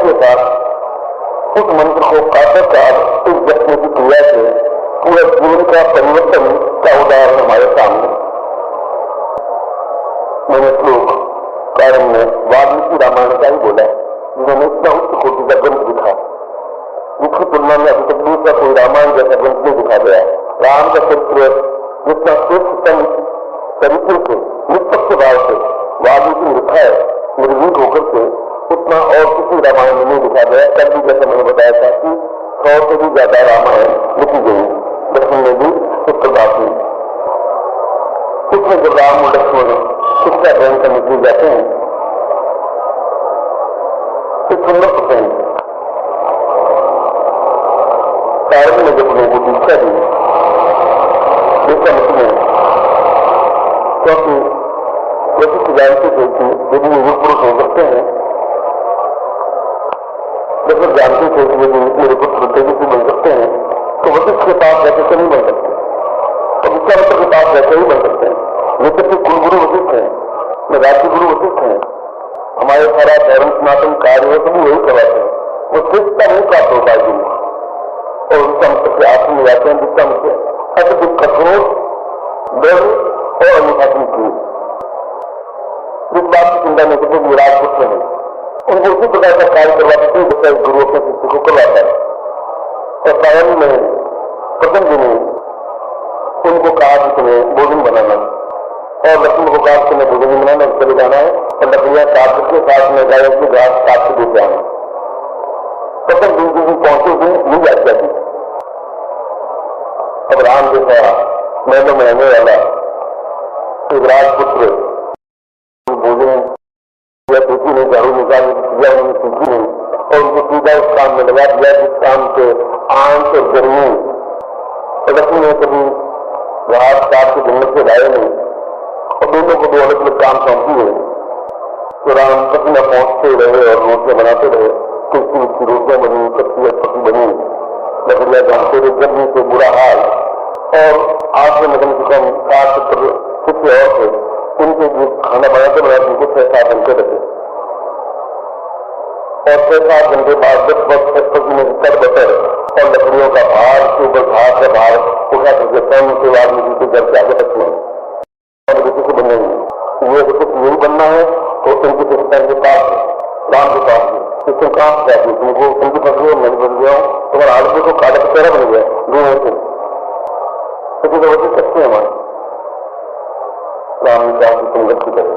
के साथ उस मंत्र को काटकर इस जपने की क्रिया से पूरे जीवन का परिवर्तन का उदाहरण हमारे सामने। मैंने श्लोक कारण में वाल्मीकि रामायण का ही बोला, जिन्होंने इतना उच्च कोटि का ग्रंथ लिखा, जिसकी तुलना में अभी तक दूसरा कोई रामायण जैसा ग्रंथ नहीं लिखा गया। राम का चरित्र जितना श्रेष्ठतम तरीके से निष्पक्ष भाव से वाल्मीकि ने लिखा है, निर्भीक होकर से, उतना और किसी रामायण में नहीं लिखा गया। कल भी जैसा मैंने बताया था कि 100 से भी ज्यादा रामायण लिखी गई, दर्शन में भी उत्तरदात में। इसमें जब राम और लक्ष्मण शिक्षा ग्रहण करने के लिए जाते हैं तो सुंदर प्रसंग कारण में जब लोगों को दीक्षा दी इसका मतलब, क्योंकि वैसे जानते थे कि यदि वो पुरुष हो सकते हैं, जब जानते थे कि यदि मेरे पुत्र तेजस्वी बन सकते हैं तो वशिष्ठ के पास वैसे से नहीं बन सकते, और विश्वामित्र के पास वैसे ही बन सकते हैं। लेकिन फिर कुलगुरु वशिष्ठ हैं, मैं राज्य गुरु वशिष्ठ हैं, हमारे सारा धर्म सनातन कार्य सभी यही करवाते हैं। वो श्रेष्ठता नहीं प्राप्त होता है जिनको, और विश्वामित्र के आश्रम में जाते हैं। विश्वामित्र अत्यधिक कठोर डर और अनुशासन की इस बात की चिंता नहीं करते कि राजपुत्र हैं, उनको उसी प्रकार का कार्य करवाते थे जैसा गुरु अपने शिष्य को करवाता है। और सावन में प्रथम दिन उनको कहा कि तुम्हें भोजन बनाना, और लक्ष्मण को कहा तुम्हें भोजन बनाना चले जाना है, और लकड़ियां काट के साथ में गायों की घास काट के देते आना। प्रथम दिन जिस दिन पहुंचे दिन मिल जाती थी। अब राम जैसा महलों में रहने वाला एक राजपुत्र भोजन या सूची नहीं, झाड़ू निकालने की क्रिया उन्होंने सूची नहीं, और उनको सीधा उस काम में लगा दिया जिस काम से आंच और गर्मी लक्ष्मी ने कभी घास काट के जंगल से लाए नहीं, और दोनों को 2 अलग अलग काम सौंपी है। तो राम कभी न पहुंचते रहे और रोटियां बनाते रहे, किसी रोटियां बनी, कच्ची पकी बनी, लकड़ियां जानते रहे, गर्मी से बुरा हाल, और आज में कम से कम 60-70 कुछ और थे, उनके जो खाना बनाते बनाते उनको 6-7 घंटे लगे, और 6-7 घंटे बाद 10 वक्त में कर बतर और लकड़ियों का भार के ऊपर घास का भार उठा करके स्वयं के बाद में के घर से आगे तक में और किसी को बनने ये कुछ यही बनना है तो उनके के पास राम के पास इसको काम जाती है, तुमको उनकी फंस मैं बन गया हूँ, तुम्हारा आदमी को काला का चेहरा बन गया दूर से, तो वजह सकते हैं हमारे राम ने कहा कि तुम गलती करें,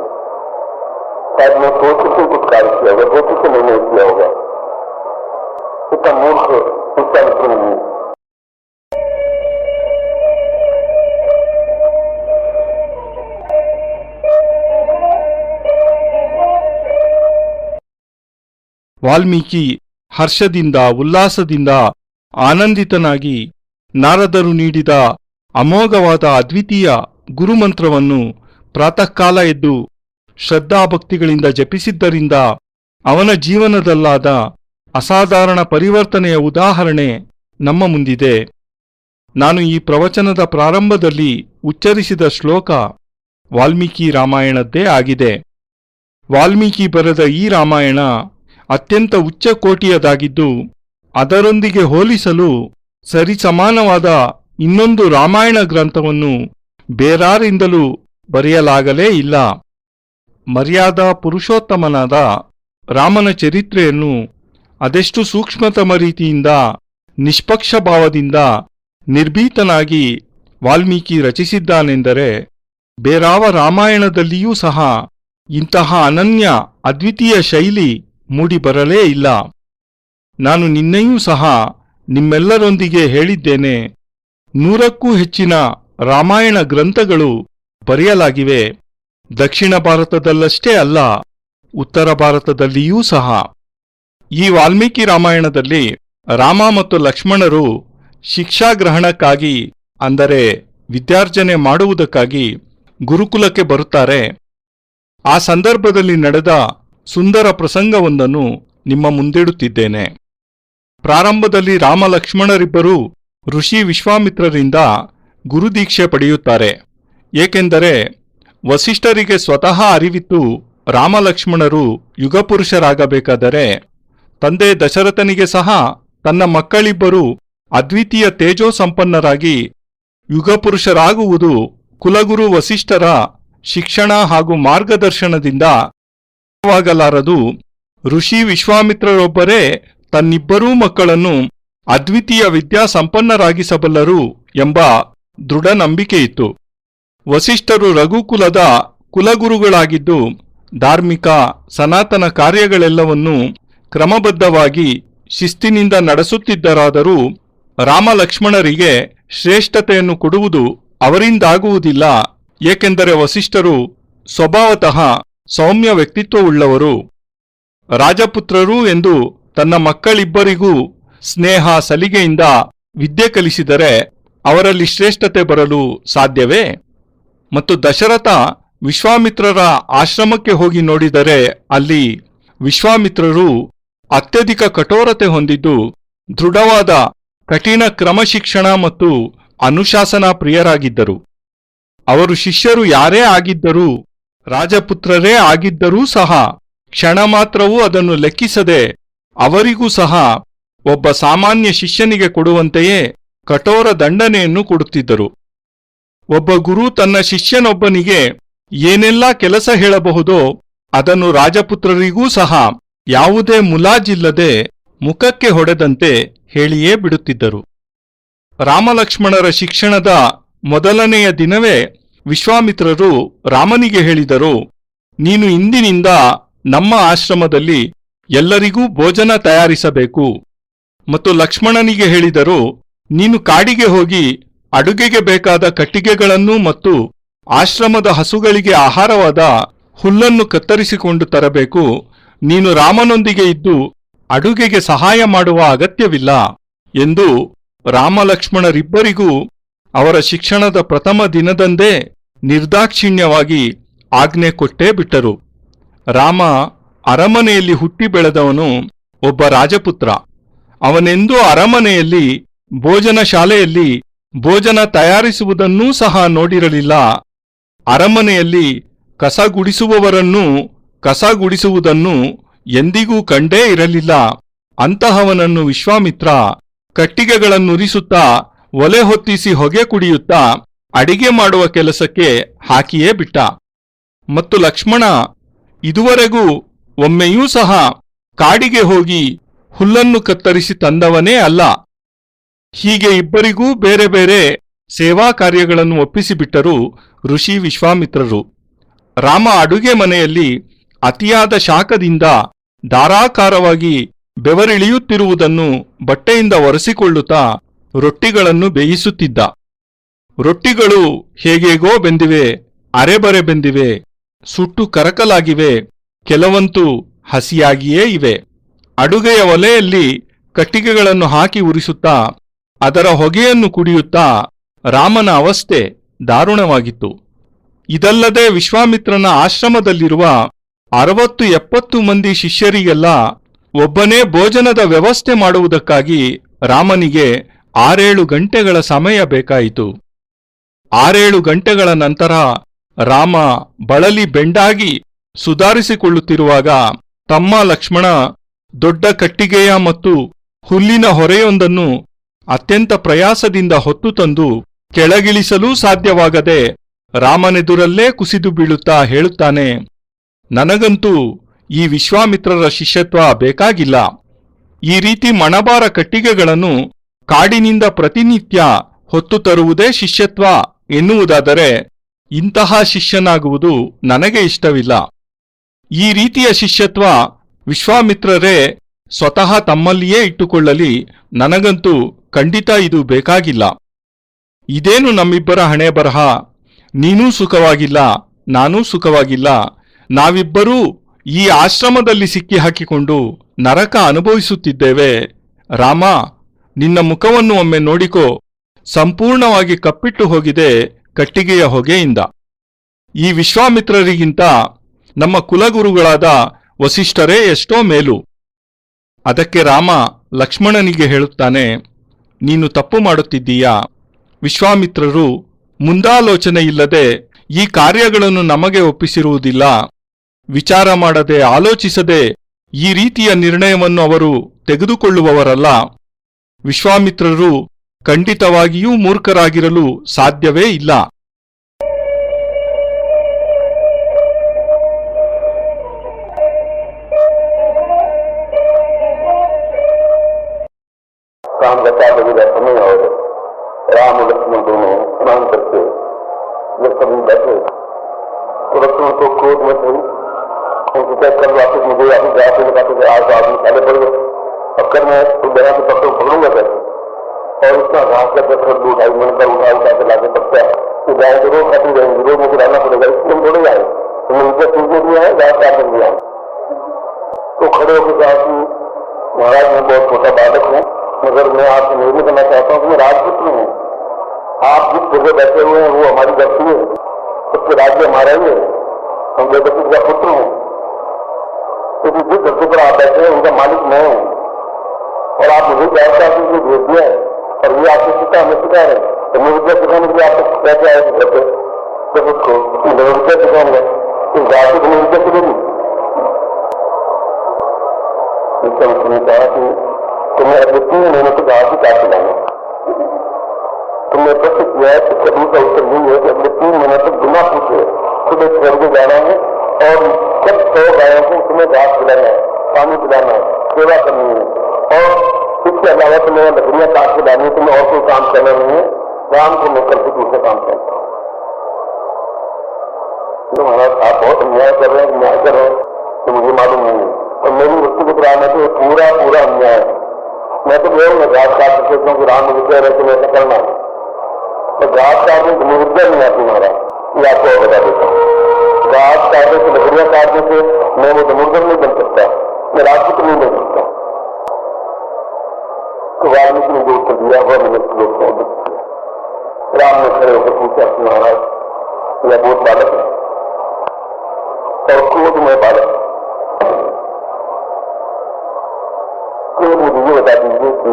शायद मैं सोच से कुछ कार्य किया होगा, सोच से मैंने किया होगा, इतना मूर्ख इसका मित्र नहीं। ವಾಲ್ಮೀಕಿ ಹರ್ಷದಿಂದ ಉಲ್ಲಾಸದಿಂದ ಆನಂದಿತನಾಗಿ ನಾರದರು ನೀಡಿದ ಅಮೋಘವಾದ ಅದ್ವಿತೀಯ ಗುರುಮಂತ್ರವನ್ನು ಪ್ರಾತಃ ಕಾಲ ಎದ್ದು ಶ್ರದ್ಧಾಭಕ್ತಿಗಳಿಂದ ಜಪಿಸಿದ್ದರಿಂದ ಅವನ ಜೀವನದಲ್ಲಾದ ಅಸಾಧಾರಣ ಪರಿವರ್ತನೆಯ ಉದಾಹರಣೆ ನಮ್ಮ ಮುಂದಿದೆ. ನಾನು ಈ ಪ್ರವಚನದ ಪ್ರಾರಂಭದಲ್ಲಿ ಉಚ್ಚರಿಸಿದ ಶ್ಲೋಕ ವಾಲ್ಮೀಕಿ ರಾಮಾಯಣದ್ದೇ ಆಗಿದೆ. ವಾಲ್ಮೀಕಿ ಬರೆದ ಈ ರಾಮಾಯಣ ಅತ್ಯಂತ ಉಚ್ಚಕೋಟಿಯದಾಗಿದ್ದು ಅದರೊಂದಿಗೆ ಹೋಲಿಸಲು ಸರಿಸಮಾನವಾದ ಇನ್ನೊಂದು ರಾಮಾಯಣ ಗ್ರಂಥವನ್ನು ಬೇರಾರಿಂದಲೂ ಬರೆಯಲಾಗಲೇ ಇಲ್ಲ. ಮರ್ಯಾದಾ ಪುರುಷೋತ್ತಮನಾದ ರಾಮನ ಚರಿತ್ರೆಯನ್ನು ಅದೆಷ್ಟು ಸೂಕ್ಷ್ಮತಮ ರೀತಿಯಿಂದ ನಿಷ್ಪಕ್ಷ ಭಾವದಿಂದ ನಿರ್ಭೀತನಾಗಿ ವಾಲ್ಮೀಕಿ ರಚಿಸಿದ್ದಾನೆಂದರೆ ಬೇರಾವ ರಾಮಾಯಣದಲ್ಲಿಯೂ ಸಹ ಇಂತಹ ಅನನ್ಯ ಅದ್ವಿತೀಯ ಶೈಲಿ ಮೂಡಿಬರಲೇ ಇಲ್ಲ. ನಾನು ನಿನ್ನೆಯೂ ಸಹ ನಿಮ್ಮೆಲ್ಲರೊಂದಿಗೆ ಹೇಳಿದ್ದೇನೆ, 100ಕ್ಕೂ ಹೆಚ್ಚಿನ ರಾಮಾಯಣ ಗ್ರಂಥಗಳು ಬರೆಯಲಾಗಿವೆ. ದಕ್ಷಿಣ ಭಾರತದಲ್ಲಷ್ಟೇ ಅಲ್ಲ, ಉತ್ತರ ಭಾರತದಲ್ಲಿಯೂ ಸಹ. ಈ ವಾಲ್ಮೀಕಿ ರಾಮಾಯಣದಲ್ಲಿ ರಾಮ ಮತ್ತು ಲಕ್ಷ್ಮಣರು ಶಿಕ್ಷಾಗ್ರಹಣಕ್ಕಾಗಿ ಅಂದರೆ ವಿದ್ಯಾರ್ಜನೆ ಮಾಡುವುದಕ್ಕಾಗಿ ಗುರುಕುಲಕ್ಕೆ ಬರುತ್ತಾರೆ. ಆ ಸಂದರ್ಭದಲ್ಲಿ ನಡೆದ ಸುಂದರ ಪ್ರಸಂಗವೊಂದನ್ನು ನಿಮ್ಮ ಮುಂದಿಡುತ್ತಿದ್ದೇನೆ. ಪ್ರಾರಂಭದಲ್ಲಿ ರಾಮ ಲಕ್ಷ್ಮಣರಿಬ್ಬರೂ ಋಷಿ ವಿಶ್ವಾಮಿತ್ರರಿಂದ ಗುರುದೀಕ್ಷೆ ಪಡೆಯುತ್ತಾರೆ. ಏಕೆಂದರೆ ವಸಿಷ್ಠರಿಗೆ ಸ್ವತಃ ಅರಿವಿತ್ತು ರಾಮಲಕ್ಷ್ಮಣರು ಯುಗಪುರುಷರಾಗಬೇಕಾದರೆ ತಂದೆ ದಶರಥನಿಗೆ ಸಹ ತನ್ನ ಮಕ್ಕಳಿಬ್ಬರು ಅದ್ವಿತೀಯ ತೇಜೋ ಸಂಪನ್ನರಾಗಿ ಯುಗಪುರುಷರಾಗುವುದು ಕುಲಗುರು ವಸಿಷ್ಠರ ಶಿಕ್ಷಣ ಹಾಗೂ ಮಾರ್ಗದರ್ಶನದಿಂದ ವಾಗಲಾರದು. ಋಷಿ ವಿಶ್ವಾಮಿತ್ರರೊಬ್ಬರೇ ತನ್ನಿಬ್ಬರೂ ಮಕ್ಕಳನ್ನು ಅದ್ವಿತೀಯ ವಿದ್ಯಾ ಸಂಪನ್ನರಾಗಿಸಬಲ್ಲರು ಎಂಬ ದೃಢ ನಂಬಿಕೆಯಿತ್ತು. ವಸಿಷ್ಠರು ರಘುಕುಲದ ಕುಲಗುರುಗಳಾಗಿದ್ದು ಧಾರ್ಮಿಕ ಸನಾತನ ಕಾರ್ಯಗಳೆಲ್ಲವನ್ನೂ ಕ್ರಮಬದ್ಧವಾಗಿ ಶಿಸ್ತಿನಿಂದ ನಡೆಸುತ್ತಿದ್ದರಾದರೂ ರಾಮಲಕ್ಷ್ಮಣರಿಗೆ ಶ್ರೇಷ್ಠತೆಯನ್ನು ಕೊಡುವುದು ಅವರಿಂದಾಗುವುದಿಲ್ಲ. ಏಕೆಂದರೆ ವಸಿಷ್ಠರು ಸ್ವಭಾವತಃ ಸೌಮ್ಯ ವ್ಯಕ್ತಿತ್ವವುಳ್ಳವರು. ರಾಜಪುತ್ರರು ಎಂದು ತನ್ನ ಮಕ್ಕಳಿಬ್ಬರಿಗೂ ಸ್ನೇಹ ಸಲಿಗೆಯಿಂದ ವಿದ್ಯೆ ಕಲಿಸಿದರೆ ಅವರಲ್ಲಿ ಶ್ರೇಷ್ಠತೆ ಬರಲು ಸಾಧ್ಯವೇ? ಮತ್ತು ದಶರಥ ವಿಶ್ವಾಮಿತ್ರರ ಆಶ್ರಮಕ್ಕೆ ಹೋಗಿ ನೋಡಿದರೆ ಅಲ್ಲಿ ವಿಶ್ವಾಮಿತ್ರರು ಅತ್ಯಧಿಕ ಕಠೋರತೆ ಹೊಂದಿದ್ದು ದೃಢವಾದ ಕಠಿಣ ಕ್ರಮಶಿಕ್ಷಣ ಮತ್ತು ಅನುಶಾಸನಾ ಪ್ರಿಯರಾಗಿದ್ದರು. ಅವರು ಶಿಷ್ಯರು ಯಾರೇ ಆಗಿದ್ದರೂ ರಾಜಪುತ್ರರೇ ಆಗಿದ್ದರೂ ಸಹ ಕ್ಷಣ ಮಾತ್ರವೂ ಅದನ್ನು ಲೆಕ್ಕಿಸದೆ ಅವರಿಗೂ ಸಹ ಒಬ್ಬ ಸಾಮಾನ್ಯ ಶಿಷ್ಯನಿಗೆ ಕೊಡುವಂತೆಯೇ ಕಠೋರ ದಂಡನೆಯನ್ನು ಕೊಡುತ್ತಿದ್ದರು. ಒಬ್ಬ ಗುರು ತನ್ನ ಶಿಷ್ಯನೊಬ್ಬನಿಗೆ ಏನೆಲ್ಲ ಕೆಲಸ ಹೇಳಬಹುದೋ ಅದನ್ನು ರಾಜಪುತ್ರರಿಗೂ ಸಹ ಯಾವುದೇ ಮುಲಾಜಿಲ್ಲದೆ ಮುಖಕ್ಕೆ ಹೊಡೆದಂತೆ ಹೇಳಿಯೇ ಬಿಡುತ್ತಿದ್ದರು. ರಾಮಲಕ್ಷ್ಮಣರ ಶಿಕ್ಷಣದ ಮೊದಲನೆಯ ದಿನವೇ ವಿಶ್ವಾಮಿತ್ರರು ರಾಮನಿಗೆ ಹೇಳಿದರು, ನೀನು ಇಂದಿನಿಂದ ನಮ್ಮ ಆಶ್ರಮದಲ್ಲಿ ಎಲ್ಲರಿಗೂ ಭೋಜನ ತಯಾರಿಸಬೇಕು. ಮತ್ತು ಲಕ್ಷ್ಮಣನಿಗೆ ಹೇಳಿದರು, ನೀನು ಕಾಡಿಗೆ ಹೋಗಿ ಅಡುಗೆಗೆ ಬೇಕಾದ ಕಟ್ಟಿಗೆಗಳನ್ನು ಮತ್ತು ಆಶ್ರಮದ ಹಸುಗಳಿಗೆ ಆಹಾರವಾದ ಹುಲ್ಲನ್ನು ಕತ್ತರಿಸಿಕೊಂಡು ತರಬೇಕು. ನೀನು ರಾಮನೊಂದಿಗೆ ಇದ್ದು ಅಡುಗೆಗೆ ಸಹಾಯ ಮಾಡುವ ಅಗತ್ಯವಿಲ್ಲ ಎಂದು ರಾಮಲಕ್ಷ್ಮಣರಿಬ್ಬರಿಗೂ ಅವರ ಶಿಕ್ಷಣದ ಪ್ರಥಮ ದಿನದಂದೇ ನಿರ್ದಾಕ್ಷಿಣ್ಯವಾಗಿ ಆಜ್ಞೆ ಕೊಟ್ಟೇ ಬಿಟ್ಟರು. ರಾಮ ಅರಮನೆಯಲ್ಲಿ ಹುಟ್ಟಿ ಬೆಳೆದವನು, ಒಬ್ಬ ರಾಜಪುತ್ರ. ಅವನೆಂದೂ ಅರಮನೆಯಲ್ಲಿ ಭೋಜನ ಶಾಲೆಯಲ್ಲಿ ಭೋಜನ ತಯಾರಿಸುವುದನ್ನೂ ಸಹ ನೋಡಿರಲಿಲ್ಲ. ಅರಮನೆಯಲ್ಲಿ ಕಸಗುಡಿಸುವವರನ್ನೂ ಕಸಗುಡಿಸುವುದನ್ನು ಎಂದಿಗೂ ಕಂಡೇ ಇರಲಿಲ್ಲ. ಅಂತಹವನನ್ನು ವಿಶ್ವಾಮಿತ್ರ ಕಟ್ಟಿಗೆಗಳನ್ನುರಿಸುತ್ತಾ ಒಲೆ ಹೊತ್ತಿಸಿ ಹೊಗೆ ಕುಡಿಯುತ್ತಾ ಅಡಿಗೆ ಮಾಡುವ ಕೆಲಸಕ್ಕೆ ಹಾಕಿಯೇ ಬಿಟ್ಟ. ಮತ್ತು ಲಕ್ಷ್ಮಣ ಇದುವರೆಗೂ ಒಮ್ಮೆಯೂ ಸಹ ಕಾಡಿಗೆ ಹೋಗಿ ಹುಲ್ಲನ್ನು ಕತ್ತರಿಸಿ ತಂದವನೇ ಅಲ್ಲ. ಹೀಗೆ ಇಬ್ಬರಿಗೂ ಬೇರೆ ಬೇರೆ ಸೇವಾ ಕಾರ್ಯಗಳನ್ನು ಒಪ್ಪಿಸಿಬಿಟ್ಟರು ಋಷಿ ವಿಶ್ವಾಮಿತ್ರರು. ರಾಮ ಅಡುಗೆ ಮನೆಯಲ್ಲಿ ಅತಿಯಾದ ಶಾಖದಿಂದ ಧಾರಾಕಾರವಾಗಿ ಬೆವರಿಳಿಯುತ್ತಿರುವುದನ್ನು ಬಟ್ಟೆಯಿಂದ ಒರೆಸಿಕೊಳ್ಳುತ್ತಾ ರೊಟ್ಟಿಗಳನ್ನು ಬೇಯಿಸುತ್ತಿದ್ದ. ರೊಟ್ಟಿಗಳು ಹೇಗೇಗೋ ಬೆಂದಿವೆ, ಅರೆಬರೆ ಬೆಂದಿವೆ, ಸುಟ್ಟು ಕರಕಲಾಗಿವೆ, ಕೆಲವಂತೂ ಹಸಿಯಾಗಿಯೇ ಇವೆ. ಅಡುಗೆಯ ಒಲೆಯಲ್ಲಿ ಕಟ್ಟಿಗೆಗಳನ್ನು ಹಾಕಿ ಉರಿಸುತ್ತಾ ಅದರ ಹೊಗೆಯನ್ನು ಕುಡಿಯುತ್ತಾ ರಾಮನ ಅವಸ್ಥೆ ದಾರುಣವಾಗಿತ್ತು. ಇದಲ್ಲದೆ ವಿಶ್ವಾಮಿತ್ರನ ಆಶ್ರಮದಲ್ಲಿರುವ 60-70 ಮಂದಿ ಶಿಷ್ಯರಿಗೆಲ್ಲ ಒಬ್ಬನೇ ಭೋಜನದ ವ್ಯವಸ್ಥೆ ಮಾಡುವುದಕ್ಕಾಗಿ ರಾಮನಿಗೆ 6-7 ಗಂಟೆಗಳ ಸಮಯ ಬೇಕಾಯಿತು. 6-7 ಗಂಟೆಗಳ ನಂತರ ರಾಮ ಬಳಲಿ ಬೆಂಡಾಗಿ ಸುಧಾರಿಸಿಕೊಳ್ಳುತ್ತಿರುವಾಗ ತಮ್ಮ ಲಕ್ಷ್ಮಣ ದೊಡ್ಡ ಕಟ್ಟಿಗೆಯ ಮತ್ತು ಹುಲ್ಲಿನ ಹೊರೆಯೊಂದನ್ನು ಅತ್ಯಂತ ಪ್ರಯಾಸದಿಂದ ಹೊತ್ತು ತಂದು ಕೆಳಗಿಳಿಸಲೂ ಸಾಧ್ಯವಾಗದೆ ರಾಮನೆದುರಲ್ಲೇ ಕುಸಿದು ಬೀಳುತ್ತಾ ಹೇಳುತ್ತಾನೆ, ನನಗಂತೂ ಈ ವಿಶ್ವಾಮಿತ್ರರ ಶಿಷ್ಯತ್ವ ಬೇಕಾಗಿಲ್ಲ. ಈ ರೀತಿ ಮಣಬಾರ ಕಟ್ಟಿಗೆಗಳನ್ನು ಕಾಡಿನಿಂದ ಪ್ರತಿನಿತ್ಯ ಹೊತ್ತು ತರುವುದೇ ಶಿಷ್ಯತ್ವ ಎನ್ನುವುದಾದರೆ ಇಂತಹ ಶಿಷ್ಯನಾಗುವುದು ನನಗೆ ಇಷ್ಟವಿಲ್ಲ. ಈ ರೀತಿಯ ಶಿಷ್ಯತ್ವ ವಿಶ್ವಾಮಿತ್ರರೇ ಸ್ವತಃ ತಮ್ಮಲ್ಲಿಯೇ ಇಟ್ಟುಕೊಳ್ಳಲಿ, ನನಗಂತೂ ಖಂಡಿತ ಇದು ಬೇಕಾಗಿಲ್ಲ. ಇದೇನು ನಮ್ಮಿಬ್ಬರ ಹಣೆ ಬರಹ, ನೀನೂ ಸುಖವಾಗಿಲ್ಲ, ನಾನೂ ಸುಖವಾಗಿಲ್ಲ, ನಾವಿಬ್ಬರೂ ಈ ಆಶ್ರಮದಲ್ಲಿ ಸಿಕ್ಕಿ ಹಾಕಿಕೊಂಡು ನರಕ ಅನುಭವಿಸುತ್ತಿದ್ದೇವೆ. ರಾಮ, ನಿನ್ನ ಮುಖವನ್ನು ಒಮ್ಮೆ ನೋಡಿಕೋ, ಸಂಪೂರ್ಣವಾಗಿ ಕಪ್ಪಿಟ್ಟು ಹೋಗಿದೆ ಕಟ್ಟಿಗೆಯ ಹೊಗೆಯಿಂದ. ಈ ವಿಶ್ವಾಮಿತ್ರರಿಗಿಂತ ನಮ್ಮ ಕುಲಗುರುಗಳಾದ ವಸಿಷ್ಠರೇ ಎಷ್ಟೋ ಮೇಲು. ಅದಕ್ಕೆ ರಾಮ ಲಕ್ಷ್ಮಣನಿಗೆ ಹೇಳುತ್ತಾನೆ, ನೀನು ತಪ್ಪು ಮಾಡುತ್ತಿದ್ದೀಯಾ. ವಿಶ್ವಾಮಿತ್ರರು ಮುಂದಾಲೋಚನೆಯಿಲ್ಲದೆ ಈ ಕಾರ್ಯಗಳನ್ನು ನಮಗೆ ಒಪ್ಪಿಸಿರುವುದಿಲ್ಲ. ವಿಚಾರ ಮಾಡದೆ ಆಲೋಚಿಸದೆ ಈ ರೀತಿಯ ನಿರ್ಣಯವನ್ನು ಅವರು ತೆಗೆದುಕೊಳ್ಳುವವರಲ್ಲ. ವಿಶ್ವಾಮಿತ್ರರು ಖಂಡಿತವಾಗಿಯೂ ಮೂರ್ಖರಾಗಿರಲು ಸಾಧ್ಯವೇ ಇಲ್ಲ. शाम का 4 बजे का समय और राम और लक्ष्मण दोनों स्नान करके जब सभी बैठे तो लक्ष्मण को क्रोध में हुई, उनकी क्या कर वापस मुझे वापस जाते हैं, कहते आज तो आदमी पहले पड़ गए, अब कर मैं तो बिना के पत्थर पकड़ूंगा कैसे, और इतना घास का पत्थर उठाई मिलकर उठा के लाके पत्ता तो गाय तो रोज खाती रहेंगी, रोज मुझे रहना पड़ेगा, इसलिए हम थोड़े जाए तो मुझे चीजें भी आए घास काटने भी आए। तो खड़े होकर कहा कि महाराज मैं बहुत छोटा बालक हूँ, मगर मैं आपसे निर्णय करना चाहता हूँ कि मैं राजपुत्र हूँ, आप जिस जगह बैठे हुए हैं वो हमारी धरती है, उसके राज्य हमारा ही है, हम देवदत्त का पुत्र हूँ, क्योंकि जिस धरती पर आप बैठे हैं उनका मालिक मैं हूँ, और आप मुझे जानते हैं कि भेज दिया है और ये आपके पिता हमें सिखा रहे हैं, तो मैं विद्या सिखाने के लिए आपको कैसे आए घर पे जब उसको विद्या सिखाऊंगा इस बात से तुम्हें विद्या सिखेगी। उसने कहा कि तुम्हें अगले 3 महीने तक घास ही काट खिलाना, तुमने प्रश्न किया है, इसका दूसरा उत्तर नहीं है कि अगले 3 महीने तक बिना पूछे सुबह छोड़ के जाना है और सब 100 गायों को तुम्हें घास खिलाना है, पानी पिलाना है, सेवा करनी है, और इसके अलावा तुम्हें लकड़ियां काट के लानी है, तुम्हें और कोई काम करना नहीं है, राम को लेकर के दूसरे काम करना है। तो महाराज आप बहुत अन्याय कर रहे हैं, न्याय कर रहे हैं, तो मुझे मालूम नहीं है, और मेरी व्यक्तिगत राय में तो पूरा अन्याय है। मैं तो बोल मैं घास काट सकता हूँ कि राम मुझे कह रहे थे ऐसा करना है, तो घास काटने की मुद्दा नहीं आती महाराज, ये आपको और बता देता हूँ। घास काटने से लकड़ियां काटने से मैं वो मुर्दर नहीं बन सकता, मैं राजपूत नहीं बन सकता। तो वाल्मीकि ने जो उत्तर दिया वह मैंने श्लोक को उद्धृत किया। राम ने खड़े होकर पूछा महाराज यह बहुत बालक है और क्रोध में बालक, तो मुझे ये बता दीजिए कि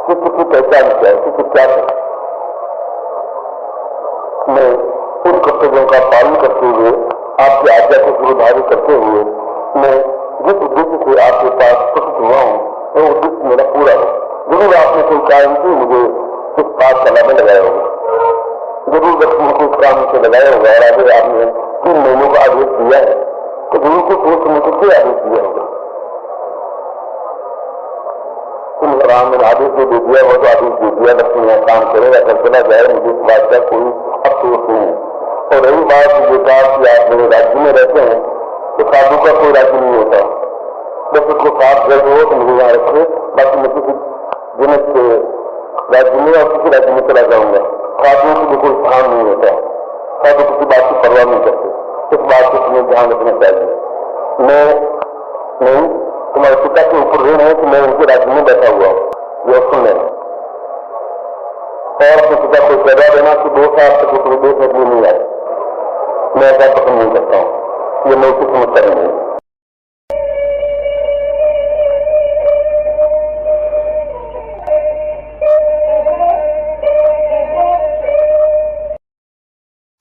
शिष्य की पहचान क्या है, शिष्य क्या है। मैं उन कर्तव्यों का पालन करते हुए आपकी आज्ञा को गुरुधारी करते हुए मैं जिस उद्देश्य से आपके पास प्रस्तुत हुआ हूँ वो उद्देश्य मेरा पूरा हो। जरूर आपने कोई कारण की मुझे इस पाठशाला में लगाया होगा, जरूर लक्ष्मण को इस काम से लगाया होगा, और आगे आपने 3 महीनों का आदेश दिया है तो जरूर को सोच समझ के आदेश दिया होगा। राम ने आदेश जो दे दिया वो तो आदेश दे दिया, लक्ष्मण यहाँ काम करेगा, अगर चला जाए मुझे इस बात का कोई अफसोस नहीं है। और रही बात मुझे कहा कि आप मेरे राज्य में रहते हैं तो साधु का कोई राज्य नहीं होता, बस उसको 7 घर हो तो मुझे यहाँ रखे, बाकी मैं किसी जनक के राज्य में और किसी राज्य में चला जाऊंगा। साधुओं के लिए कोई स्थान नहीं होता, साधु किसी बात की परवाह नहीं करते, इस बात को तुम्हें ध्यान रखना चाहिए। मैं नहीं तुम्हारे पिता के ऊपर ऋण है कि मैं उनके राज्य में बैठा हुआ हूँ, जो सुन लेना, और अपने पिता को सजा देना कि 2 साल तक वो देश में नहीं आए, मैं ऐसा पसंद नहीं करता हूँ, ये मैं उसकी समझता नहीं।